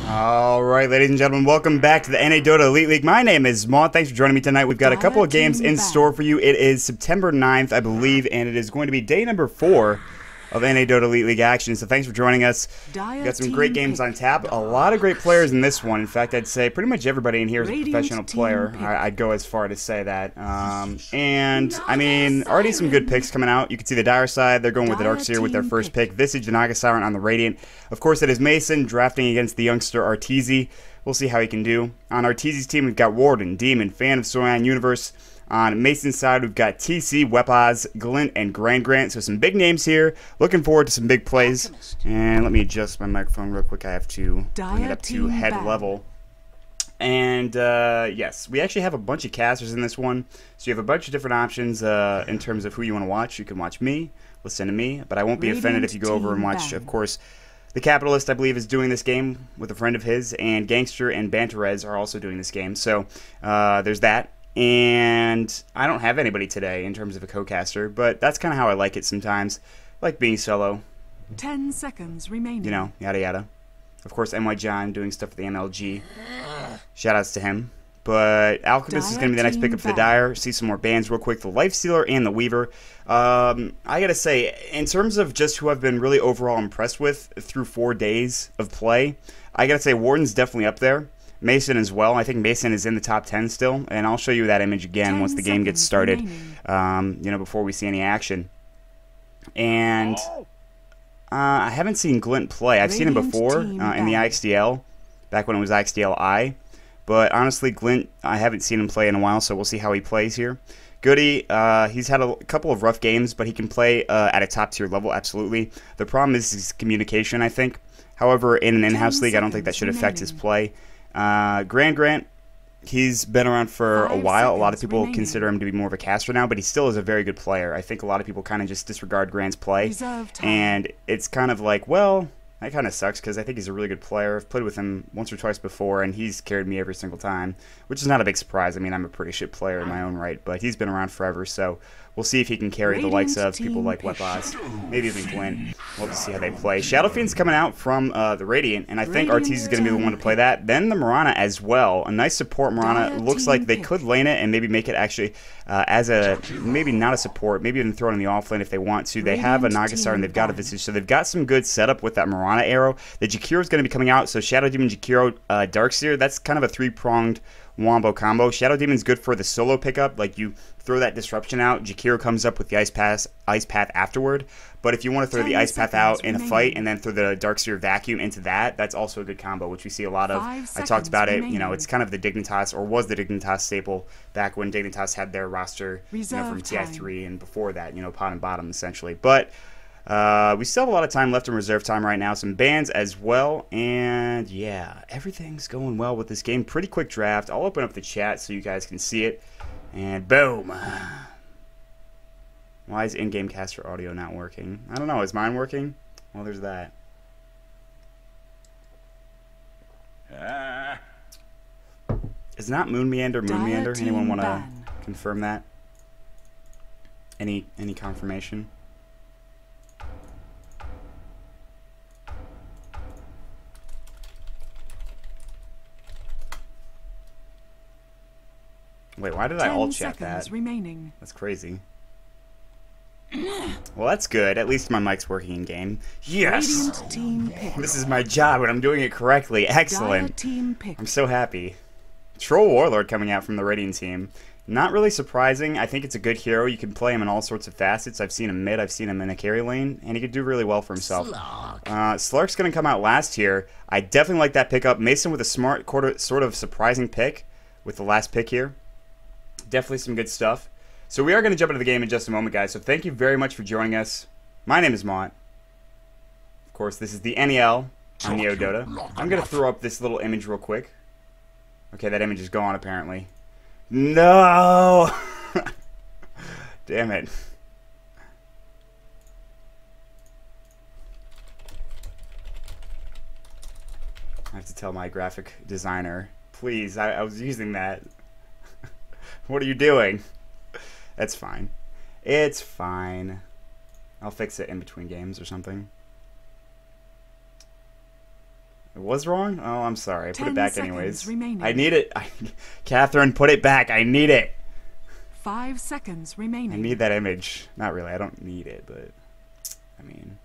All right, ladies and gentlemen, welcome back to the NA Dota Elite League. My name is Maud. Thanks for joining me tonight. We've got a couple of games in store for you. It is September 9th, I believe, and it is going to be day number 4 of NA Dota Elite League action. So thanks for joining us. We've got some great games on tap. A lot of great players in this one. In fact, I'd say pretty much everybody in here is a professional player. I'd go as far to say that. And, I mean, already some good picks coming out. You can see the Dire side. They're going with the Darkseer with their first pick. Visage and Naga Siren on the Radiant. Of course, it is Mason drafting against the youngster Arteezy. We'll see how he can do. On Arteezy's team, we've got Warden, Demon, Fan of Soyan Universe. On Mason's side, we've got TC, Wepaz, Glint, and Grant. So some big names here. Looking forward to some big plays. And let me adjust my microphone real quick. I have to bring it up to head level. And yes, we actually have a bunch of casters in this one. So you have a bunch of different options in terms of who you want to watch. You can watch me, listen to me, but I won't be offended if you go over and watch, of course, the Capitalist, I believe, is doing this game with a friend of his, and Gangster and Banterez are also doing this game. So there's that. And I don't have anybody today in terms of a co-caster, but that's kind of how I like it sometimes. I like being solo. 10 seconds remaining. You know, yada yada. Of course, NY John doing stuff for the MLG. Shoutouts to him. But Alchemist is going to be the next pickup for the Dire. See some more bands real quick. The Lifestealer and the Weaver. I got to say, in terms of just who I've been really overall impressed with through 4 days of play, I got to say Warden's definitely up there. Mason as well. I think Mason is in the top 10 still, and I'll show you that image again once the game gets started, you know, before we see any action. And I haven't seen Glint play. I've seen him before in the IXDL, back when it was IXDL-I, but honestly, Glint, I haven't seen him play in a while, so we'll see how he plays here. Goody, he's had a couple of rough games, but he can play at a top-tier level, absolutely. The problem is his communication, I think. However, in an in-house league, I don't think that should affect his play. Grant, he's been around for a while. A lot of people consider him to be more of a caster now, but he still is a very good player. I think a lot of people kind of just disregard Grant's play, and it's kind of like, well, that kind of sucks because I think he's a really good player. I've played with him once or twice before, and he's carried me every single time, which is not a big surprise. I mean, I'm a pretty shit player in my own right, but he's been around forever, so we'll see if he can carry the likes of people like Wepaz, maybe even Glint. We'll have to see how they play. Shadow Fiend's coming out from the Radiant, and I think Arteezy is going to be the one to play that. Then the Mirana as well. A nice support Mirana. Looks like they could lane it and maybe make it actually as a, maybe not a support, maybe even throw it in the offlane if they want to. They have a Nagasar and they've got a Visage, so they've got some good setup with that Mirana arrow. The Jakiro is going to be coming out, so Shadow Demon, Jakiro, Darkseer, that's kind of a three-pronged wombo combo. Shadow Demon's good for the solo pickup, like you throw that disruption out, Jakiro comes up with the ice path afterward. But if you want to throw the ice path out in a fight and then throw the Darkseer vacuum into that, that's also a good combo, which we see a lot of. I talked about it, you know, it's kind of the Dignitas, or was the Dignitas staple back when Dignitas had their roster, you know, from TI3 and before that, you know, pot and bottom essentially. But we still have a lot of time left in reserve time right now. Some bans as well. And yeah, everything's going well with this game. Pretty quick draft. I'll open up the chat so you guys can see it. And boom. Why is in-game caster audio not working? I don't know. Is mine working? Well, there's that. Is not Moon Meander Moon Meander? Anyone want to confirm that? Any confirmation? Wait, why did I all chat that? Remaining. That's crazy. Well, that's good. At least my mic's working in game. Yes! This is my job and I'm doing it correctly. Excellent. I'm so happy. Troll Warlord coming out from the Radiant team. Not really surprising. I think it's a good hero. You can play him in all sorts of facets. I've seen him mid, I've seen him in a carry lane, and he could do really well for himself. Slark's going to come out last here. I definitely like that pickup. Mason with a smart, sort of surprising pick with the last pick here. Definitely some good stuff. So we are going to jump into the game in just a moment, guys. So thank you very much for joining us. My name is Mont. Of course, this is the NEL on Neo Dota. I'm going to throw up this little image real quick. Okay, that image is gone, apparently. No! Damn it. I have to tell my graphic designer. Please, I was using that. What are you doing? That's fine. It's fine. I'll fix it in between games or something. It was wrong? Oh, I'm sorry. I put it 10 back seconds anyways. remaining. I need it. Catherine, put it back. I need it. 5 seconds remaining. I need that image. Not really. I don't need it, but I mean,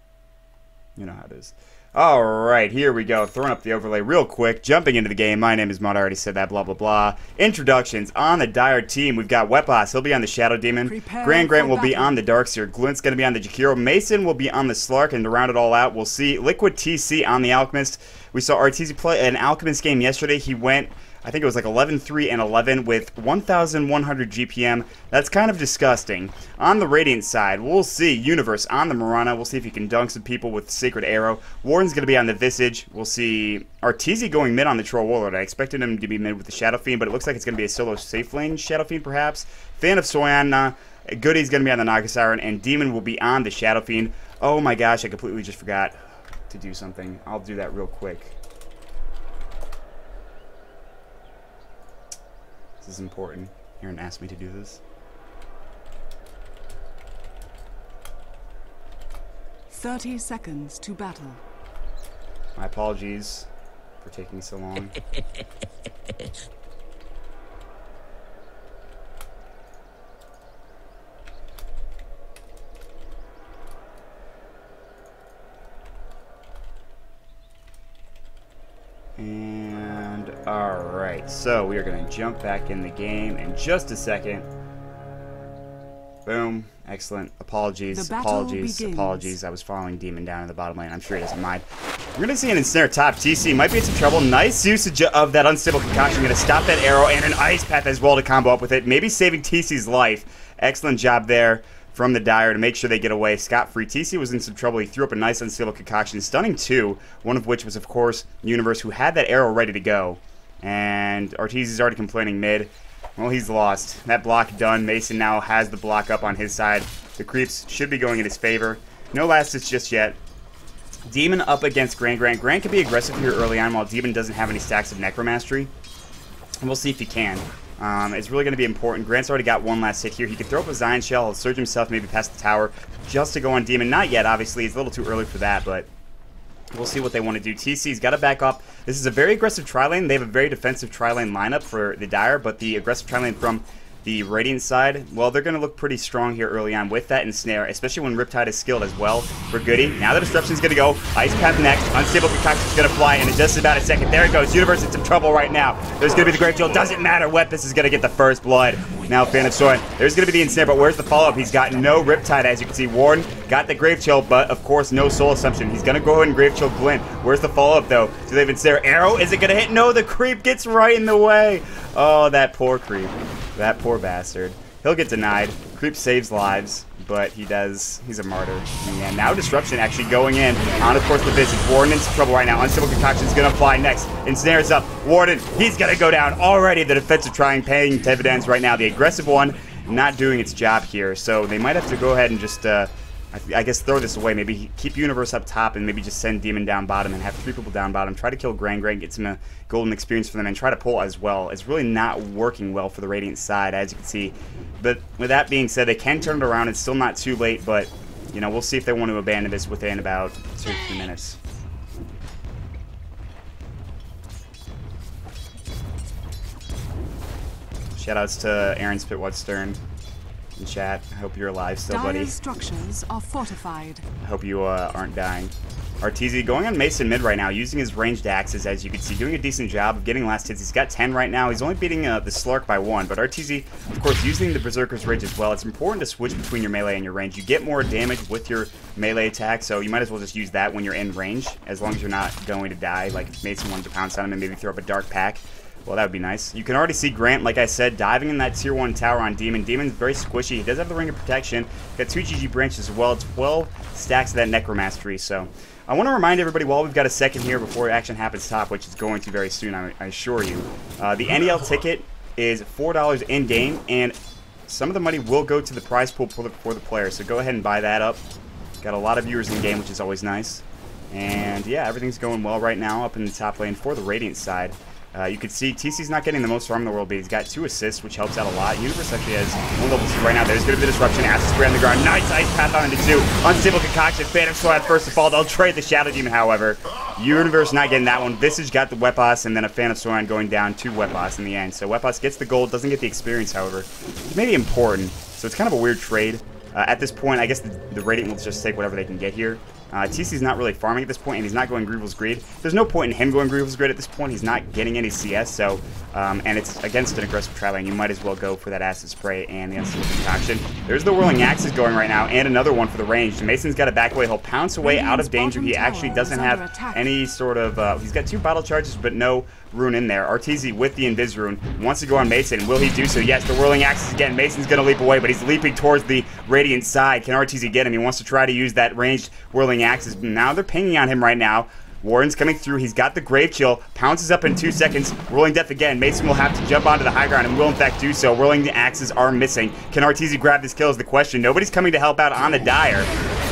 you know how it is. All right, here we go. Throwing up the overlay real quick. Jumping into the game. My name is Mud. I already said that. Blah, blah, blah. Introductions. On the Dire team, we've got Wepos. He'll be on the Shadow Demon. Grant will be on the Darkseer. Glint's going to be on the Jakiro. Mason will be on the Slark. And to round it all out, we'll see Liquid TC on the Alchemist. We saw RTZ play an Alchemist game yesterday. He went, I think it was like 11-3 and 11 with 1,100 GPM. That's kind of disgusting. On the Radiant side, we'll see Universe on the Mirana. We'll see if he can dunk some people with Sacred Arrow. Warden's going to be on the Visage. We'll see RTZ going mid on the Troll Warlord. I expected him to be mid with the Shadow Fiend, but it looks like it's going to be a solo safe lane Shadow Fiend perhaps. Fan of Soyan. Goody's going to be on the Naga Siren, and Demon will be on the Shadow Fiend. Oh my gosh, I completely just forgot to do something. I'll do that real quick. This is important. Aaron asked me to do this. 30 seconds to battle. My apologies for taking so long. And alright, so we are going to jump back in the game in just a second. Boom. Excellent. Apologies. Apologies. I was following Demon down in the bottom lane. I'm sure he doesn't mind. We're going to see an ensnare top. TC might be in some trouble. Nice usage of that unstable concoction. Going to stop that arrow and an ice path as well to combo up with it. Maybe saving TC's life. Excellent job there from the Dire to make sure they get away scot-free. TC was in some trouble. He threw up a nice unstable concoction, stunning two, one of which was, of course, Universe, who had that arrow ready to go. And Ortiz is already complaining mid. Well, he's lost. That block done. Mason now has the block up on his side. The creeps should be going in his favor. No last hits just yet. Demon up against Grant. Grant can be aggressive here early on while Demon doesn't have any stacks of Necromastery. And we'll see if he can. It's really going to be important. Grant's already got one last hit here. He can throw up a Zion Shell. He'll surge himself maybe past the tower just to go on Demon. Not yet, obviously. It's a little too early for that, but we'll see what they want to do. TC's got to back up. This is a very aggressive tri-lane. They have a very defensive tri-lane lineup for the Dire, but the aggressive tri-lane from the Radiant side, well, they're going to look pretty strong here early on with that ensnare, especially when Riptide is skilled as well for Goody. Now the Disruption's going to go. Ice Path next. Unstable Concoction's going to fly in just about a second. There it goes. Universe in some trouble right now. There's going to be the Grave Chill. Doesn't matter. Wepos is going to get the first blood. Now Fan of Soren. There's going to be the ensnare, but where's the follow-up? He's got no Riptide, as you can see. Warden got the Grave Chill, but of course no Soul Assumption. He's going to go ahead and Grave Chill Glint. Where's the follow-up, though? Do they have ensnare? Arrow? Is it going to hit? No, the creep gets right in the way. Oh, that poor creep. That poor bastard. He'll get denied. Creep saves lives, but he's a martyr. And now Disruption actually going in on, of course, the Visage. Warden in some trouble right now. Unstable Concoction's going to fly next. Ensnares up. Warden, he's going to go down. Already the defensive trying, paying dividends right now. The aggressive one not doing its job here. So they might have to go ahead and just, I guess, throw this away. Maybe keep Universe up top and maybe just send Demon down bottom and have 3 people down bottom. Try to kill Grant, get some golden experience for them, and try to pull as well. It's really not working well for the Radiant side, as you can see. But with that being said, they can turn it around. It's still not too late, but, you know, we'll see if they want to abandon this within about 2 or 3 minutes. Shoutouts to Aaron Spitwad-Stern in chat. I hope you're alive still, buddy. Dire structures are fortified. I hope you aren't dying. RTZ going on Mason mid right now, using his ranged axes, as you can see, doing a decent job of getting last hits. He's got 10 right now. He's only beating the Slark by 1, but RTZ, of course, using the Berserker's Rage as well. It's important to switch between your melee and your range. You get more damage with your melee attack, so you might as well just use that when you're in range, as long as you're not going to die. Like if Mason wanted to pounce on him and maybe throw up a Dark Pack, well, that would be nice. You can already see Grant, like I said, diving in that tier 1 tower on Demon. Demon's very squishy. He does have the Ring of Protection. Got 2 GG branches as well. 12 stacks of that Necromastery. So I want to remind everybody, while we've got a second here before action happens top, which is going to very soon, I assure you. The NEL ticket is $4 in-game, and some of the money will go to the prize pool for the players. So go ahead and buy that up. Got a lot of viewers in-game, which is always nice. And yeah, everything's going well right now up in the top lane for the Radiant side. You can see TC's not getting the most farm in the world, but he's got 2 assists, which helps out a lot. Universe actually has 1 level 2 right now. There's going to be the disruption. Acid spray on the ground. Nice ice path on into 2. Unstable concoction. Phantom Sword first to fall. They'll trade the Shadow Demon, however. Universe not getting that one. Visage got the Wepos, and then a Phantom Sword going down to Wepos in the end. So Wepos gets the gold, doesn't get the experience, however. It may be important, so it's kind of a weird trade. At this point, I guess the Radiant will just take whatever they can get here. TC's not really farming at this point, and he's not going Grievel's Greed. There's no point in him going Grievel's Greed at this point. He's not getting any CS, so, and it's against an aggressive tri-lane. You might as well go for that Acid Spray and the Unstable Concoction. There's the Whirling Axes going right now, and another one for the range. Mason's got to back away. He'll pounce away out of danger. He actually doesn't have any sort of, he's got 2 bottle charges, but no rune in there. Arteezy with the Invis rune wants to go on Mason. Will he do so? Yes, the Whirling Axes again. Mason's going to leap away, but he's leaping towards the Radiant side. Can Arteezy get him? He wants to try to use that ranged Whirling Axes. Now they're pinging on him right now. Warren's coming through. He's got the Grave Chill. Pounces up in 2 seconds. Whirling Death again. Mason will have to jump onto the high ground and will in fact do so. Whirling Axes are missing. Can Arteezy grab this kill is the question. Nobody's coming to help out on the Dire.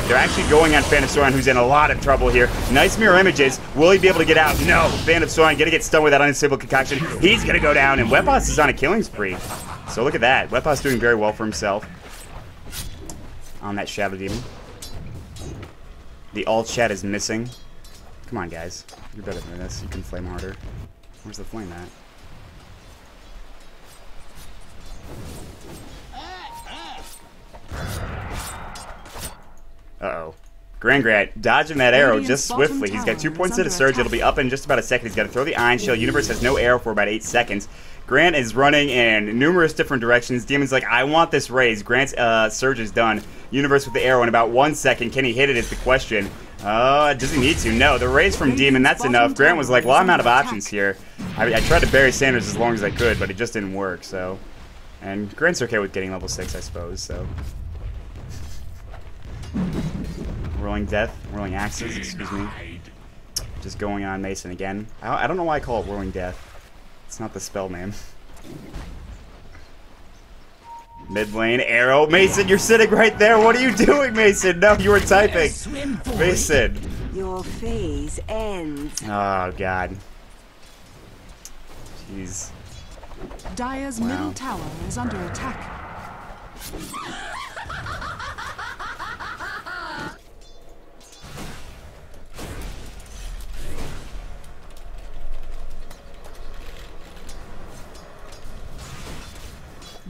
They're actually going on Phantom Soran, who's in a lot of trouble here. Nice mirror images. Will he be able to get out? No. Phantom Soran going to get stunned with that unstable concoction. He's going to go down, and Wepos is on a killing spree. So look at that. Wepos doing very well for himself on that Shadow Demon. The alt chat is missing. Come on, guys. You're better than this. You can flame harder. Where's the flame at? Uh-oh. Grant dodging that arrow just swiftly. He's got 2 points into Surge. It'll be up in just about a second. He's got to throw the Iron Shield. Universe has no arrow for about 8 seconds. Grant is running in numerous different directions. Demon's like, I want this raise. Grant's Surge is done. Universe with the arrow in about 1 second. Can he hit it is the question. Does he need to? No. The raise from Demon, that's enough. Grant was like, well, I'm out of options here. I tried to bury Sanders as long as I could, but it just didn't work, so. And Grant's okay with getting level 6, I suppose, so. Whirling Death, Whirling Axes, excuse me. Just going on Mason again. I don't know why I call it Whirling Death. It's not the spell name. Mid lane, arrow. Mason, you're sitting right there. What are you doing, Mason? No, you were typing. Mason. Your phase ends. Oh, God. Jeez. Dire's middle tower is under attack.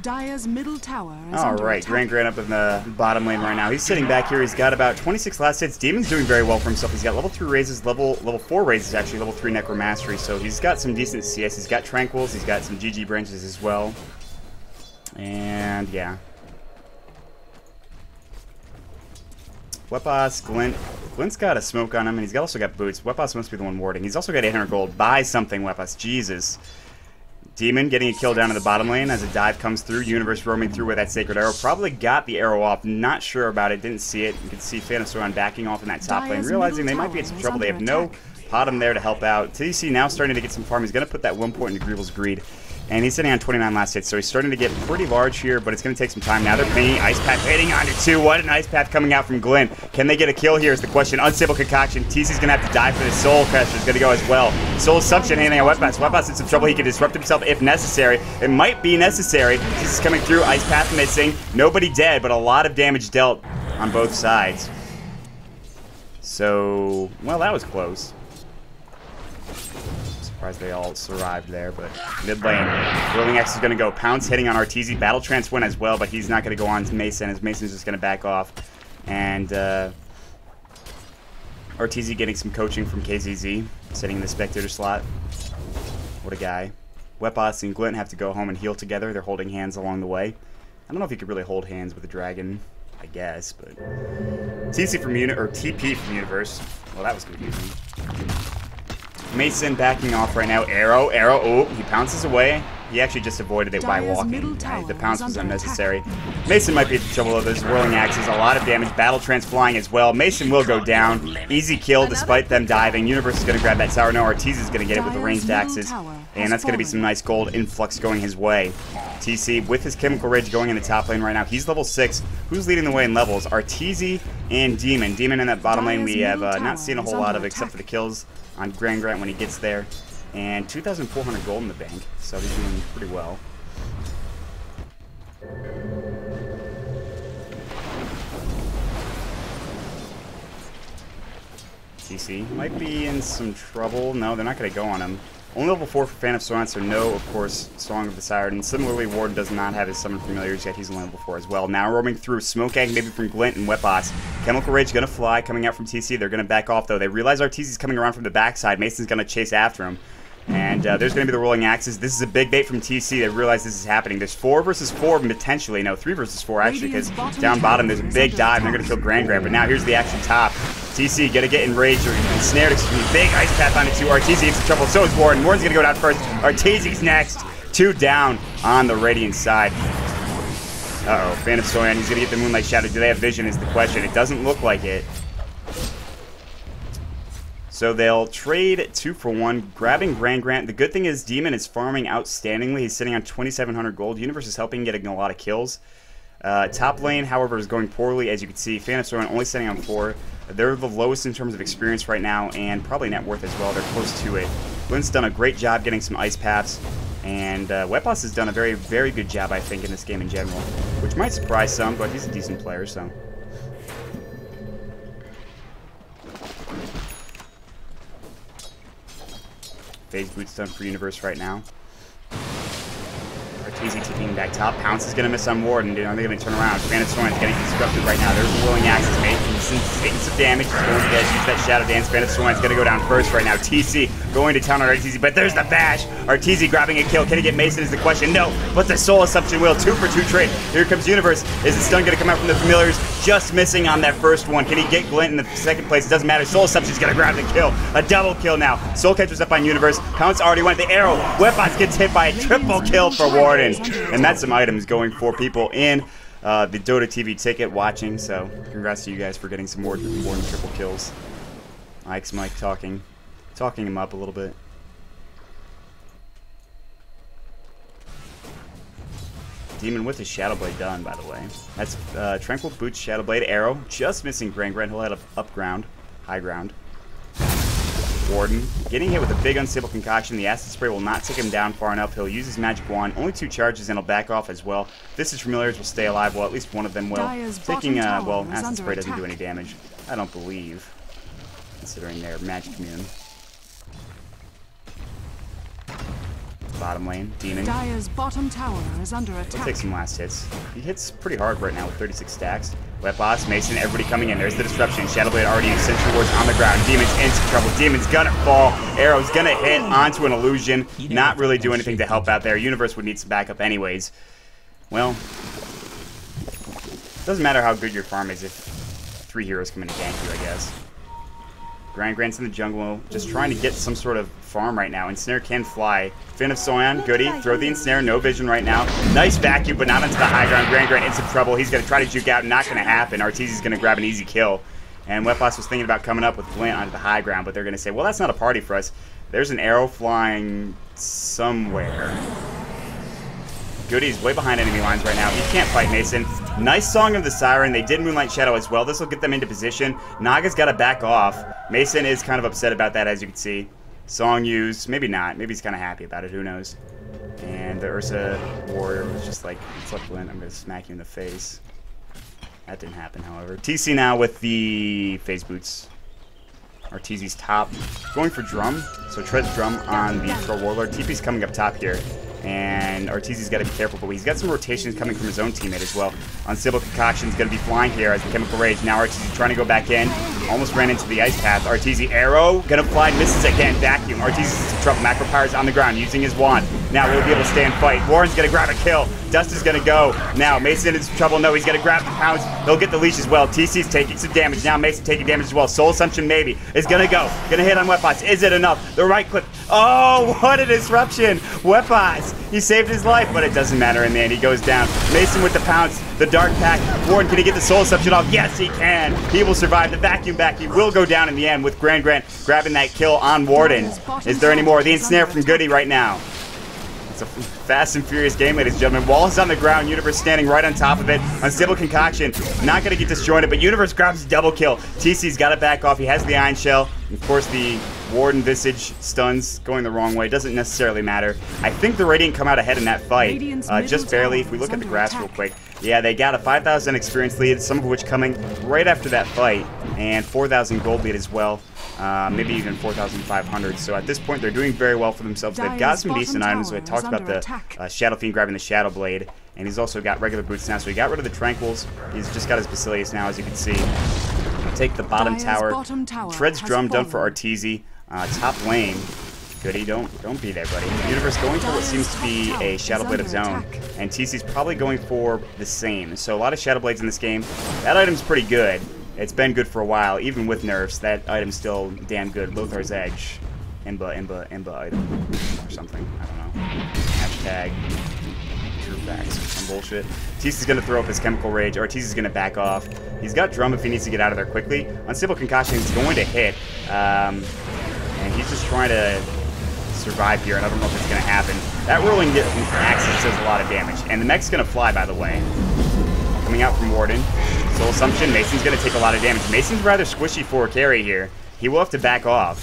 Dire's middle tower is under Alright, attack. Grant up in the bottom lane right now. He's sitting back here. He's got about 26 last hits. Demon's doing very well for himself. He's got level 3 raises, level 4 raises, actually, level 3 Necromastery. So he's got some decent CS. He's got Tranquils. He's got some GG branches as well. And, yeah. Wepos, Glint. Glint's got a smoke on him, and he's also got boots. Wepos must be the one warding. He's also got 800 gold. Buy something, Wepos. Jesus. Demon getting a kill down in the bottom lane as a dive comes through. Universe roaming through with that Sacred Arrow. Probably got the arrow off. Not sure about it. Didn't see it. You can see Phantom Soran backing off in that top lane. Realizing they might be in some trouble. They have no Potom there to help out. TC now starting to get some farm. He's going to put that 1 point into Grievel's Greed. And he's sitting on 29 last hits, so he's starting to get pretty large here, but it's going to take some time. Now they're pinging Ice Path, hitting onto 2. What an Ice Path coming out from Glenn. Can they get a kill here is the question. Unstable Concoction. TC's going to have to die for this. Soul Crusher is going to go as well. Soul Assumption handing out Wepos. Wepos in some trouble. He can disrupt himself if necessary. It might be necessary. TC's coming through. Ice Path missing. Nobody dead, but a lot of damage dealt on both sides. So, well, that was close. Surprised they all survived there, but mid lane. Whirling X is going to go. Pounce hitting on Arteezy. Battle Trance win as well, but he's not going to go on to Mason, as Mason's just going to back off. And Arteezy getting some coaching from KZZ, sitting in the Spectator slot. What a guy. Wepos and Glint have to go home and heal together. They're holding hands along the way. I don't know if you could really hold hands with a dragon, I guess, but... TP from Universe. Well, that was confusing. Mason backing off right now. Arrow. Oh, he pounces away. He actually just avoided it by walking. Right? The pounce was unnecessary. Mason might be in trouble with his Whirling Axes. A lot of damage. Battle Trance flying as well. Mason will go down. Easy kill despite them diving. Universe is going to grab that tower. No, Arteezy is going to get it with the ranged axes. And that's going to be some nice gold influx going his way. TC with his Chemical Rage going in the top lane right now. He's level 6. Who's leading the way in levels? Arteezy and Demon. Demon in that bottom lane we have not seen a whole lot of except for the kills on Grant when he gets there. And 2,400 gold in the bank, so he's doing pretty well. TC might be in some trouble. No, they're not going to go on him. Only level 4 for Fan of Soran, so no, of course, Song of the Siren. Similarly, Warden does not have his Summon Familiars yet. He's only level 4 as well. Now roaming through Smoke Egg, maybe from Glint and Wetboss. Chemical Rage going to fly, coming out from TC. They're going to back off, though. They realize Arteezy's coming around from the backside. Mason's going to chase after him. And there's going to be the Rolling Axes. This is a big bait from TC. They realize this is happening. There's 4 versus 4 potentially. No, 3 versus 4 actually, because down bottom there's a big dive and they're going to kill Grand Grand. But now here's the action top. TC going to get enraged or ensnared. Big Ice Path on it too. Arteezy gets in trouble. So is Warden. Warden's going to go down first. Arteezy's next. 2 down on the Radiant side. Uh-oh. Fan of Soyan. He's going to get the Moonlight Shadow. Do they have vision is the question. It doesn't look like it. So they'll trade 2 for 1, grabbing Grand Grant. The good thing is Demon is farming outstandingly. He's sitting on 2,700 gold. Universe is helping getting a lot of kills. Top lane, however, is going poorly. As you can see, Fan of Soran only sitting on 4. They're the lowest in terms of experience right now, and probably net worth as well. They're close to it. Glint's done a great job getting some ice paths, and Wetboss has done a very, very good job, I think, in this game in general, which might surprise some, but he's a decent player, so... Phase Boots done for Universe right now. Arteezy taking back top. Pounce is going to miss on Warden. Are they going to turn around? Fan of Soran's getting constructed right now. There's a Willing Axes mate. He's taking some damage. He's going to use that Shadow Dance. Fan of Soran's going to go down first right now. TC going to town on Arteezy, but there's the bash. Arteezy grabbing a kill. Can he get Mason is the question. No, but the Soul Assumption will. 2 for 2 trade. Here comes Universe. Is the stun going to come out from the Familiars? Just missing on that first one. Can he get Glint in the second place? It doesn't matter. Soul Assumption's going to grab the kill. A double kill now. Soul Catcher's up on Universe. Pounce already went. The arrow. Wetboss gets hit by a triple kill for Warden. And that's some items going for people in the Dota TV ticket watching. So congrats to you guys for getting some more than triple kills. Mike's Mike talking him up a little bit. Demon with his Shadow Blade done, by the way. That's Tranquil Boots, Shadow Blade, Arrow. Just missing Grand Grand. He'll head up ground, high ground. Warden getting hit with a big unstable concoction. The acid spray will not take him down far enough. He'll use his magic wand. Only 2 charges and he'll back off as well. This is Familiars will stay alive. Well, at least one of them will. Taking well, acid spray doesn't do any damage. I don't believe, considering their magic immune. Bottom lane, Demon. Dire's bottom tower is under attack. He'll take some last hits. He hits pretty hard right now with 36 stacks. Wetboss, Mason, everybody coming in. There's the disruption. Shadowblade already in Sentry Wards on the ground. Demon's into trouble. Demon's gonna fall. Arrow's gonna hit onto an illusion. Not really do anything to help out there. Universe would need some backup anyways. Well, doesn't matter how good your farm is if 3 heroes come in to gank you, I guess. Grand Grant's in the jungle, just trying to get some sort of farm right now. Ensnare can fly. Fin of Soyan, goody. Throw the Ensnare, no vision right now. Nice vacuum, but not onto the high ground. Grand Grant in some trouble. He's going to try to juke out, not going to happen. Arteezy's going to grab an easy kill. And Wetboss was thinking about coming up with Glint onto the high ground, but they're going to say, well, that's not a party for us. There's an arrow flying somewhere. Goody's way behind enemy lines right now. He can't fight Mason. Nice Song of the Siren. They did Moonlight Shadow as well. This will get them into position. Naga's got to back off. Mason is kind of upset about that, as you can see. Song used. Maybe not. Maybe he's kind of happy about it. Who knows? And the Ursa Warrior was just like, what's up, Glint? I'm going to smack you in the face. That didn't happen, however. TC now with the Phase Boots. Arteezy's top. Going for Drum. So treads Drum on the Troll Warlord. TP's coming up top here. And Arteezy's got to be careful, but he's got some rotations coming from his own teammate as well. Unstable Concoction's going to be flying here as the Chemical Rage. Now Arteezy trying to go back in. Almost ran into the Ice Path. Arteezy Arrow. Going to fly, misses again. Vacuum. Arteezy's in trouble. Macro Power's on the ground using his wand. Now we'll be able to stay and fight. Warren's going to grab a kill. Dust is going to go. Now Mason is in trouble. No, he's going to grab the Pounce. He'll get the leash as well. TC's taking some damage. Now Mason taking damage as well. Soul Assumption maybe is going to go. Going to hit on Wetboss. Is it enough? The right click. Oh, what a disruption. Wetboss. He saved his life, but it doesn't matter in the end. He goes down. Mason with the Pounce. The Dark Pack. Warren, can he get the Soul Assumption off? Yes, he can. He will survive the vacuum back. He will go down in the end with Grand Grant grabbing that kill on Warden. Is there any more? The Ensnare from Goody right now. It's a fast and furious game, ladies and gentlemen. Wall's on the ground. Universe standing right on top of it. Unstable Concoction. Not going to get disjointed, but Universe grabs a double kill. TC's got to back off. He has the Iron Shell. And of course, the Warden Visage stuns going the wrong way. Doesn't necessarily matter. I think the Radiant come out ahead in that fight, just barely. If we look at the graphs real quick, yeah, they got a 5,000 experience lead, some of which coming right after that fight, and 4,000 gold lead as well. Maybe even 4,500. So at this point, they're doing very well for themselves. They've got some decent items. So I talked about the Shadow Fiend grabbing the Shadow Blade, and he's also got regular boots now. So he got rid of the Tranquils. He's just got his Basilius now, as you can see. Take the bottom tower. Tread's Drum done for Arteezy. Top lane. Goody, don't be there, buddy. Universe going for what seems to be a Shadow Blade of Zone, and TC's probably going for the same. So a lot of Shadow Blades in this game. That item's pretty good. It's been good for a while, even with nerfs. That item's still damn good. Lothar's Edge. Imba item. Or something. I don't know. Hashtag true facts or some bullshit. TC's going to throw up his Chemical Rage. Arteezy's going to back off. He's got Drum if he needs to get out of there quickly. Unstable Concoction is going to hit. And he's just trying to survive here, and I don't know if it's going to happen. That Rolling Axis does a lot of damage. And the mech's going to fly, by the way. Coming out from Warden. Soul Assumption. Mason's going to take a lot of damage. Mason's rather squishy for a carry here. He will have to back off.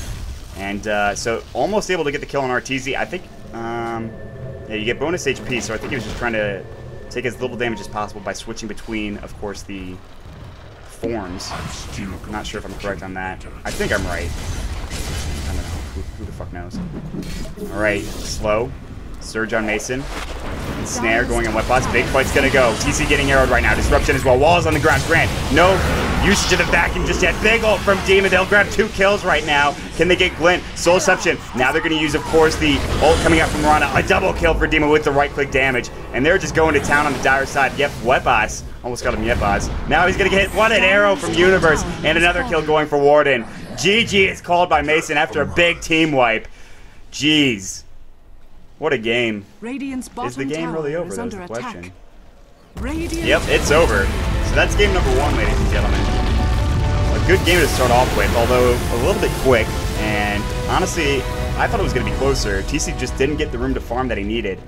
And so almost able to get the kill on Arteezy. I think, yeah, you get bonus HP, so I think he was just trying to take as little damage as possible by switching between, of course, the forms. I'm not sure if I'm correct on that. I think I'm right. I don't know. Who the fuck knows? Alright, slow. Surge on Mason. And Snare going in Wetbots. Big fight's gonna go. TC getting arrowed right now. Disruption as well. Walls on the ground. Grant. No usage of the backing just yet. Big ult from Demon. They'll grab 2 kills right now. Can they get Glint? Soul Assumption. Now they're gonna use, of course, the ult coming out from Rana. A double kill for Demon with the right click damage. And they're just going to town on the dire side. Yep, Wetbots. Almost got him Yetbots. Now he's gonna get hit. What an arrow from Universe. And another kill going for Warden. GG is called by Mason after a big team wipe. Jeez. What a game. Is the game really over? That was the question. Yep, it's over. So that's game number 1, ladies and gentlemen. A good game to start off with, although a little bit quick. And honestly, I thought it was going to be closer. TC just didn't get the room to farm that he needed.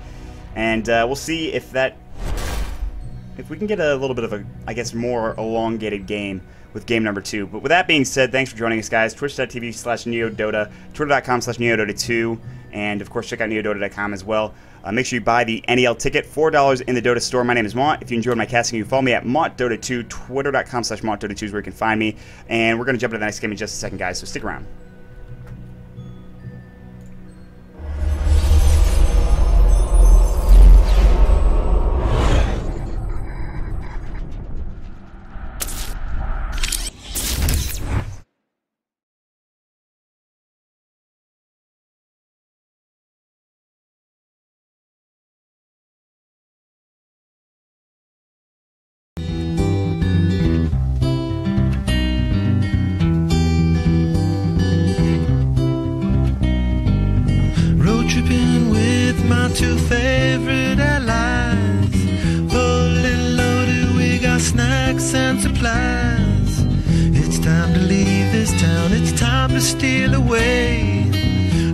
And we'll see if we can get a little bit of a, I guess, more elongated game with game number 2. But with that being said, thanks for joining us, guys. Twitch.tv/NeoDota, Twitter.com/NeoDota2, and of course check out NeoDota.com as well. Make sure you buy the NEL ticket, $4 in the Dota store. My name is Mont. If you enjoyed my casting, you can follow me at MontDota2. Twitter.com/MontDota2 is where you can find me. And we're going to jump into the next game in just a second, guys, so stick around. Tripping with my 2 favorite allies. Fully loaded, we got snacks and supplies. It's time to leave this town, it's time to steal away.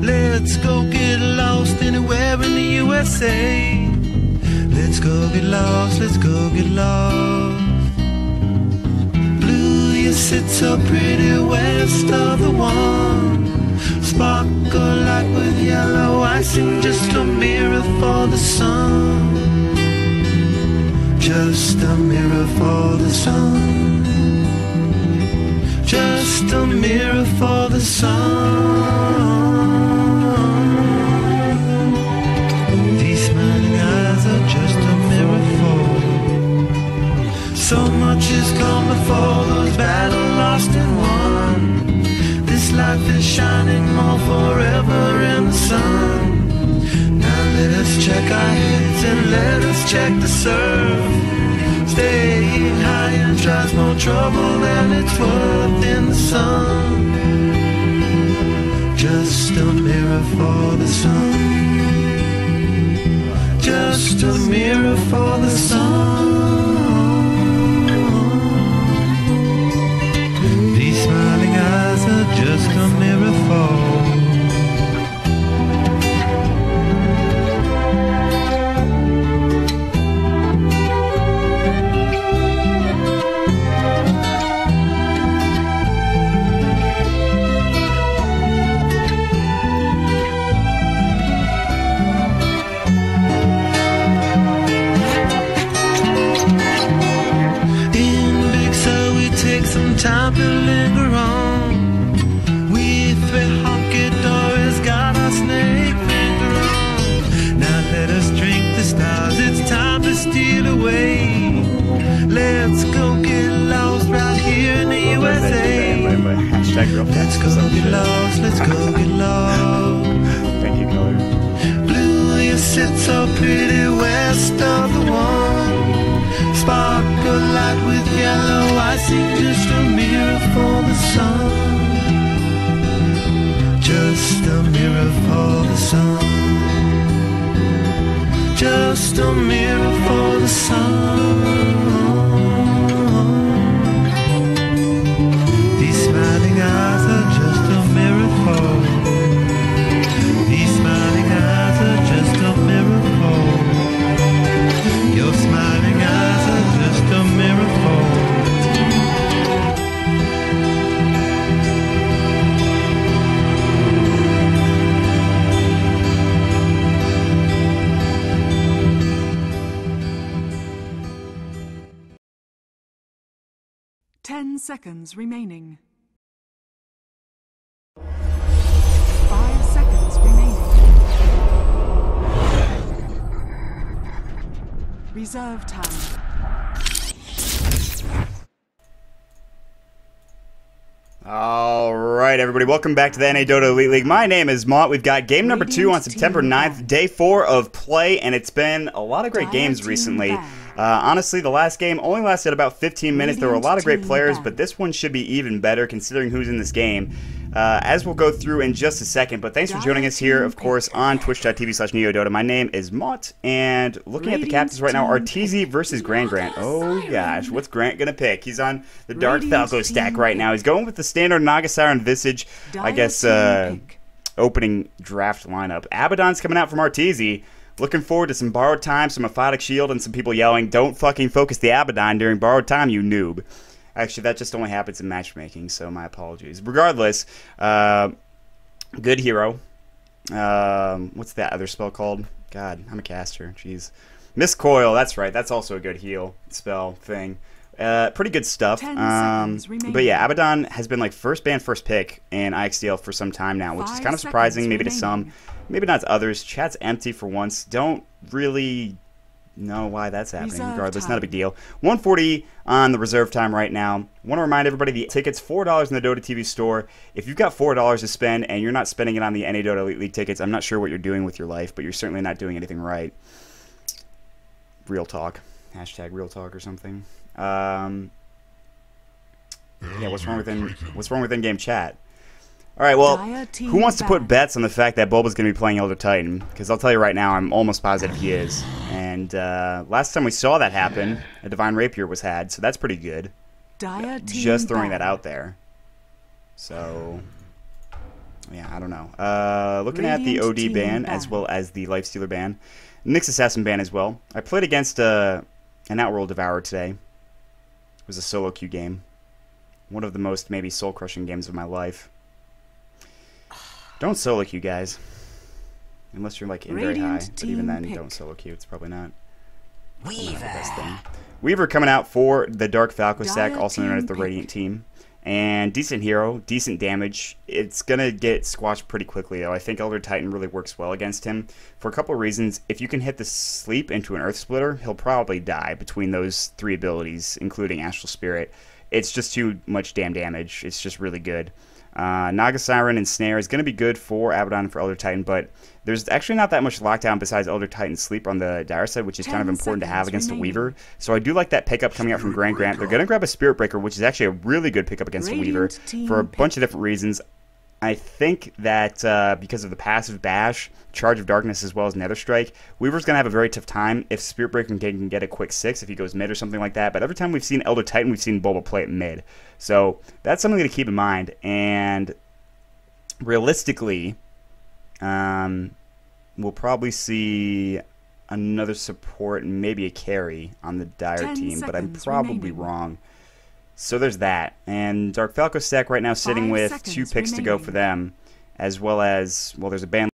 Let's go get lost anywhere in the USA. Let's go get lost, let's go get lost. Blue, you sit so pretty west of the one. Sparkle like with yellow icing, just a mirror for the sun. Just a mirror for the sun. Just a mirror for the sun. These smiling eyes are just a mirror for. So much has come before, those battles lost and won. This life is shining more forever in the sun. Now let us check our heads and let us check the surf. Staying high and tries more trouble than it's worth in the sun. Just a mirror for the sun. Just a mirror for the sun. These smiling eyes are just a mirror for. Let's go get lost, let's go get lost. Thank you, color. Blue, you sit so pretty west of the one. Sparkle light with yellow, I see just a mirror for the sun. Just a mirror for the sun. Just a mirror for the sun. These smiling eyes are just a mirror for. These smiling eyes are just a mirror for. Your smiling eyes are just a mirror for. 10 seconds remaining. 5 seconds remaining. Reserve time. All right, everybody, welcome back to the NA Dota Elite League. My name is Mott. We've got game number 2 on September 9th, day 4 of play, and it's been a lot of great games recently. Honestly, the last game only lasted about 15 minutes. There were a lot of great players, but this one should be even better considering who's in this game, as we'll go through in just a second. But thanks for joining us here, of course, on twitch.tv/NeoDota. My name is Mott, and looking at the captains right now, Arteezy versus Grant. Oh, gosh, what's Grant going to pick? He's on the Dark Falco stack right now. He's going with the standard Naga Siren Visage, I guess, opening draft lineup. Abaddon's coming out from Arteezy. Looking forward to some borrowed time, some Aphotic Shield, and some people yelling, "Don't fucking focus the Abaddon during borrowed time, you noob." Actually, that just only happens in matchmaking, so my apologies. Regardless, good hero. What's that other spell called? God, I'm a caster. Jeez. Miscoil, that's right. That's also a good heal spell thing. Pretty good stuff. But yeah, Abaddon has been like first ban, first pick in IXDL for some time now, which is kind of surprising, maybe to some. Maybe not to others. Chat's empty for once. Don't really know why that's happening. Regardless, not a big deal. 140 on the reserve time right now. Want to remind everybody, the tickets, $4 in the Dota TV store. If you've got $4 to spend and you're not spending it on the NA Dota Elite League tickets, I'm not sure what you're doing with your life, but you're certainly not doing anything right. Real talk. Hashtag real talk or something. Yeah, what's wrong with in-game chat? All right, well, who wants to put bets on the fact that Bulba's going to be playing Elder Titan? Because I'll tell you right now, I'm almost positive he is. And last time we saw that happen, a Divine Rapier was had, so that's pretty good. Just throwing that out there. So, yeah, I don't know. Looking at the OD ban as well as the Lifestealer ban. Nyx Assassin ban as well. I played against an Outworld Devourer today. It was a solo queue game. One of the most maybe soul-crushing games of my life. Don't solo queue, guys. Unless you're like in very high. But even then, don't solo queue. It's probably not the best thing. Weaver coming out for the Dark Falco stack, also known as the Radiant team. And decent hero, decent damage. It's going to get squashed pretty quickly, though. I think Elder Titan really works well against him for a couple of reasons. If you can hit the sleep into an Earth Splitter, he'll probably die between those 3 abilities, including Astral Spirit. It's just too much damn damage. It's just really good. Naga Siren and Snare is going to be good for Abaddon and for Elder Titan, but there's actually not that much lockdown besides Elder Titan Sleep on the Dire side, which is kind of important to have against a Weaver. So I do like that pickup coming out from Grant. They're going to grab a Spirit Breaker, which is actually a really good pickup against a Weaver for a bunch of different reasons. I think that because of the passive Bash, Charge of Darkness, as well as Nether Strike, Weaver's going to have a very tough time if Spirit Breaker can get a quick 6 if he goes mid or something like that. But every time we've seen Elder Titan, we've seen Bulba play it mid. So that's something to keep in mind. And realistically, we'll probably see another support and maybe a carry on the Dire team, but I'm probably wrong. So there's that. And Dark Falco stack right now sitting with 2 picks to go for them, as well as, well, there's a ban